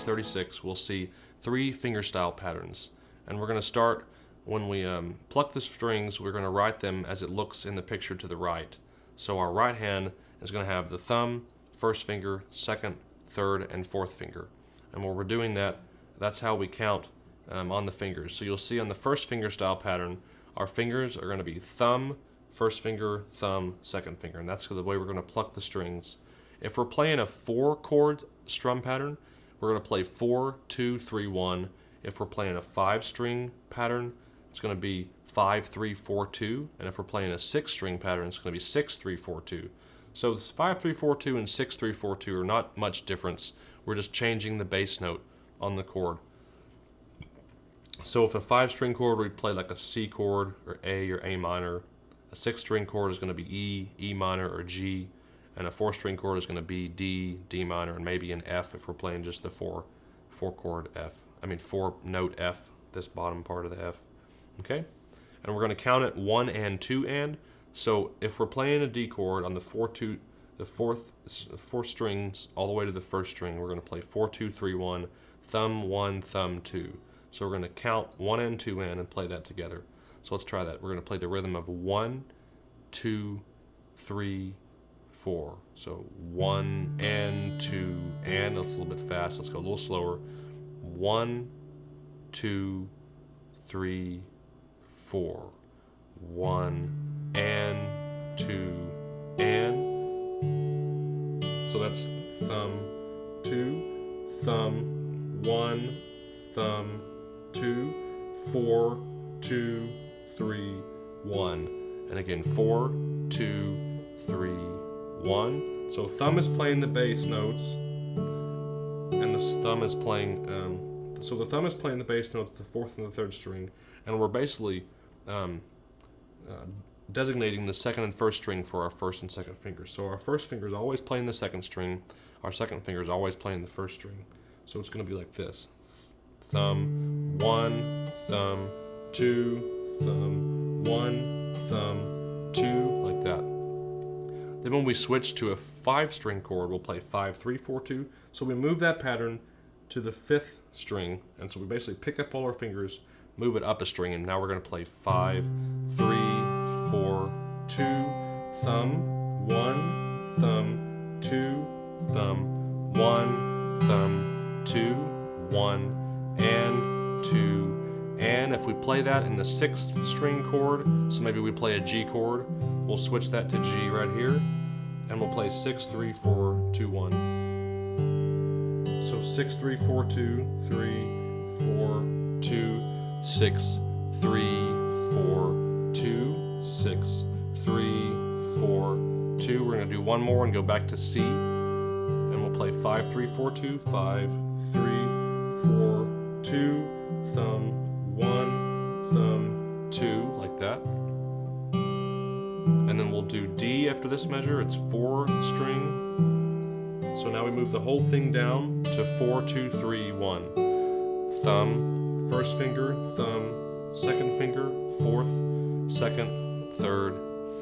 36, we'll see 3 fingerstyle patterns. And we're going to start when we pluck the strings, we're going to write them as it looks in the picture to the right. So our right hand is going to have the thumb, first finger, second, third, and fourth finger. And when we're doing that, that's how we count on the fingers. So you'll see on the first fingerstyle pattern, our fingers are going to be thumb, first finger, thumb, second finger. And that's the way we're going to pluck the strings. If we're playing a 4-chord strum pattern, we're going to play 4, 2, 3, 1. If we're playing a 5-string pattern, it's going to be 5, 3, 4, 2. And if we're playing a 6-string pattern, it's going to be 6, 3, 4, 2. So 5, 3, 4, 2 and 6, 3, 4, 2 are not much difference. We're just changing the bass note on the chord. So if a 5-string chord, we'd play like a C chord or A minor. A 6-string chord is going to be E, E minor, or G. And a 4-string chord is going to be D, D minor, and maybe an F if we're playing just the 4-note F, this bottom part of the F. Okay? And we're going to count it 1 and 2 and. So if we're playing a D chord on the 4 strings all the way to the first string, we're going to play 4, 2, 3, 1, thumb 1, thumb 2. So we're going to count 1 and 2 and play that together. So let's try that. We're going to play the rhythm of 1, 2, 3, 4. So 1 and 2 and. That's a little bit fast. Let's go a little slower. 1, 2, 3, 4. 1 and 2 and. So that's thumb 2, thumb 1, thumb 2, 4, 2, 3, 1. And again, 4, 2, 3, 1. So thumb is playing the bass notes, and the thumb is playing. So the thumb is playing the bass notes, the 4th and the 3rd string, and we're basically designating the 2nd and 1st string for our 1st and 2nd fingers. So our 1st finger is always playing the 2nd string. Our 2nd finger is always playing the 1st string. So it's going to be like this: thumb 1, thumb 2, thumb 1, thumb 2, like that. Then when we switch to a 5-string chord, we'll play 5, 3, 4, 2. So we move that pattern to the 5th string, and so we basically pick up all our fingers, move it up a string, and now we're going to play 5, 3, 4, 2, thumb 1, thumb 2, thumb 1, thumb 2, 1, and 2, and. If we play that in the 6th string chord, so maybe we play a G chord, we'll switch that to G right here, and we'll play 6, 3, 4, 2, 1. So 6, 3, 4, 2, 3, 4, 2, 6, 3, 4, 2, 6, 3, 4, 2. We're going to do one more and go back to C, and we'll play 5, 3, 4, 2, 5, 3, 4, 2, thumb 1, thumb 2, like that. And then we'll do D after this measure. It's 4-string. So now we move the whole thing down to 4, 2, 3, 1. Thumb, 1st finger, thumb, 2nd finger, 4th, 2nd, 3rd,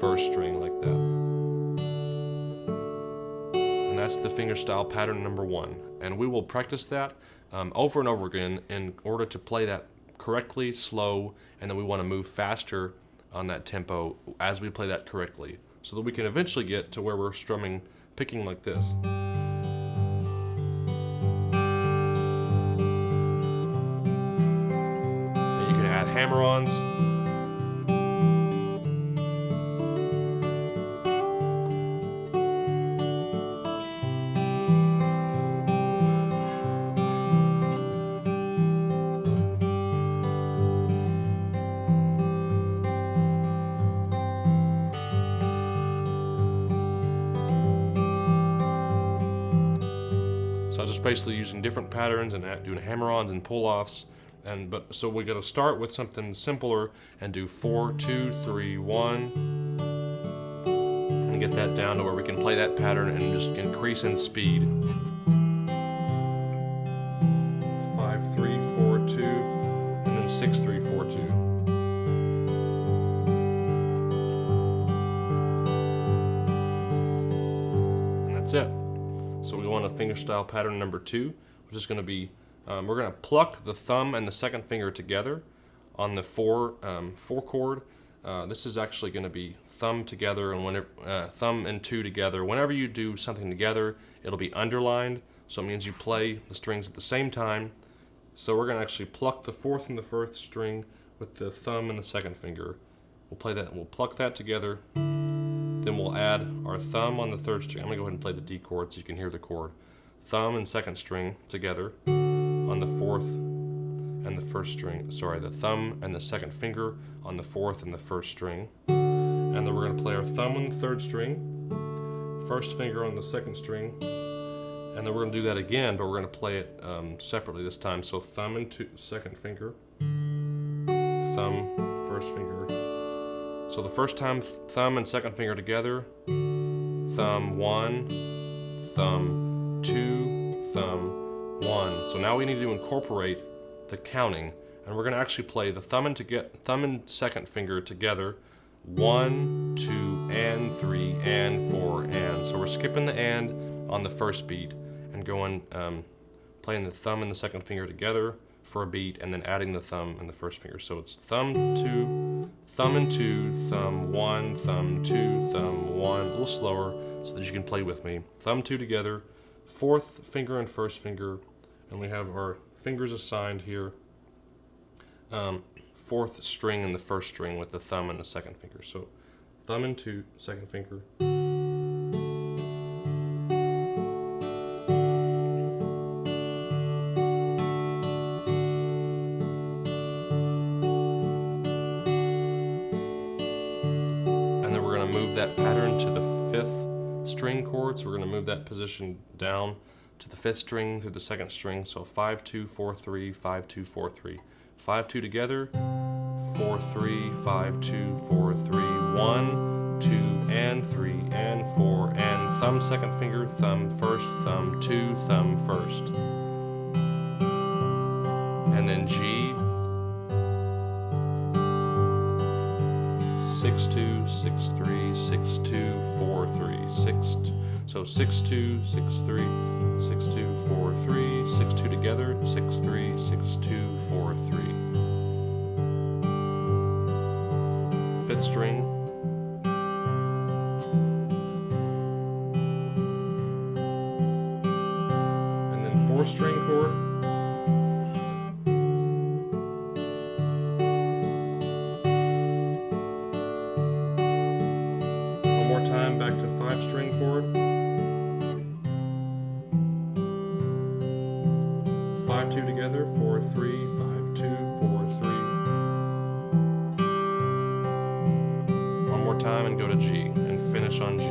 1st string, like that. And that's the fingerstyle pattern number 1. And we will practice that over and over again in order to play that correctly, slow, and then we want to move faster on that tempo as we play that correctly, so that we can eventually get to where we're strumming, picking like this. And you can add hammer-ons. So I was just basically using different patterns and doing hammer-ons and pull-offs. But so we got to start with something simpler and do 4, 2, 3, 1, and get that down to where we can play that pattern and just increase in speed. 5, 3, 4, 2, and then 6, 3, 4, 2. And that's it. So we go on to fingerstyle pattern number 2, which is going to be, we're going to pluck the thumb and the second finger together on the four chord. This is actually going to be thumb together and whenever thumb and two together. Whenever you do something together, it'll be underlined, so it means you play the strings at the same time. So we're going to actually pluck the fourth and the first string with the thumb and the second finger. We'll play that. We'll pluck that together. Then we'll add our thumb on the third string. I'm going to go ahead and play the D chord so you can hear the chord. Thumb and second string together on the fourth and the first string. Sorry, the thumb and the second finger on the fourth and the first string. And then we're going to play our thumb on the third string, first finger on the second string, and then we're going to do that again, but we're going to play it separately this time. So thumb and second finger, thumb, first finger. So the first time, thumb and second finger together, thumb one, thumb two, thumb one. So now we need to incorporate the counting, and we're going to actually play the thumb and second finger together, 1, 2, and 3, and 4, and. So we're skipping the and on the first beat and going, playing the thumb and the second finger together for a beat, and then adding the thumb and the first finger. So it's thumb 2, thumb and 2, thumb 1, thumb 2, thumb 1, a little slower so that you can play with me. Thumb 2 together, fourth finger and first finger, and we have our fingers assigned here. Fourth string and the first string with the thumb and the second finger. So thumb and 2, second finger. And then we're going to move that pattern to the fifth string chord. So we're going to move that position down to the fifth string through the second string. So 5, 2, 4, 3, 5, 2, 4, 3. 5, 2 together, 4, 3, 5, 2, 4, 3, 1, 2, and 3, and 4, and thumb second finger, thumb first, thumb 2, thumb first. And then G, 6, 2, 6, 3, 6, 2, 4, 3, 6, so 6, 2, 6, 3, 6, 2, 4, 3, 6, 2 together, 6, 3, 6, 2, 4, 3. Fifth string. And then fourth string chord. One more time, back to 5 string chord. 5, 2 together, 4, 3, 5, 2, 4, 3. One more time and go to G and finish on G.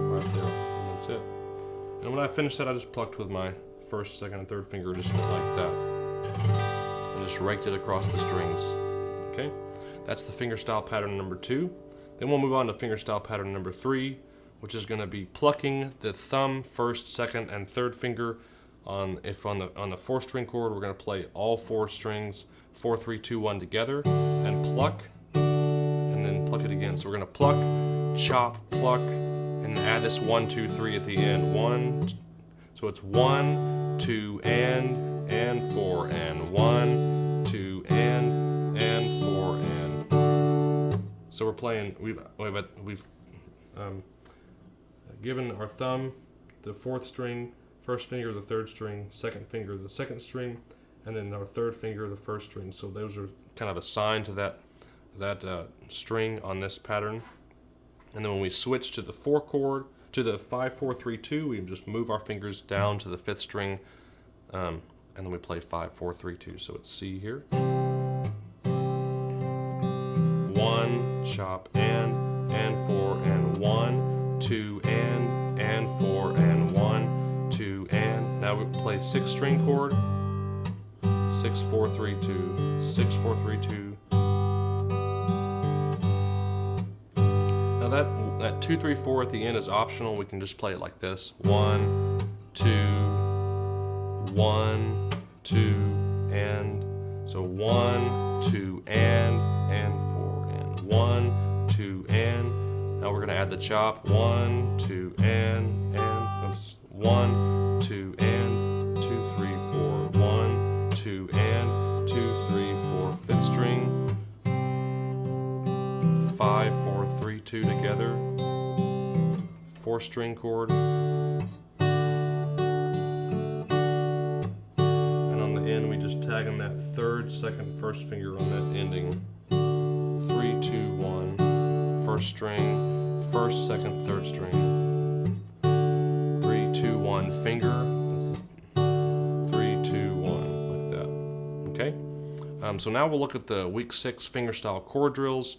Right there, and that's it. And when I finished that, I just plucked with my first, second, and third finger, just like that. And just raked it across the strings. Okay, that's the fingerstyle pattern number 2. Then we'll move on to fingerstyle pattern number 3, which is going to be plucking the thumb, first, second, and third finger. On the 4-string chord, we're going to play all 4 strings, 4, 3, 2, 1 together, and pluck, and then pluck it again. So we're going to pluck, chop, pluck, and add this 1, 2, 3 at the end. 1, so it's 1, 2, and 4, and 1, 2, and 4, and. So we're playing. We've given our thumb the 4th string, first finger the 3rd string, second finger the 2nd string, and then our 3rd finger the 1st string. So those are kind of assigned to that string on this pattern. And then when we switch to the 4 chord, to the 5, 4, 3, 2, we just move our fingers down to the 5th string, and then we play 5, 4, 3, 2. So it's C here. 1, chop, and 4, and 1, 2, and 4, and 1, 2, and. Now we play 6-string chord. 6, 4, 3, 2, 6, 4, 3, 2. Now that 2, 3, 4 at the end is optional. We can just play it like this. 1, 2, 1, 2, and. So 1, 2, and 4, and 1, 2, and. Now we're going to add the chop. 1, 2, and, oops. 1, 2, and, 2, 3, 4. 1, 2, and, 2, 3, 4. Fifth string. 5, 4, 3, 2 together. 4th string chord. And on the end, we just tag in that 3rd, 2nd, 1st finger on that ending. 3, 2, 1. 1st string, 1st, 2nd, 3rd string. 3, 2, 1 finger. That's 3, 2, 1 like that. Okay. So now we'll look at the week 6 fingerstyle chord drills.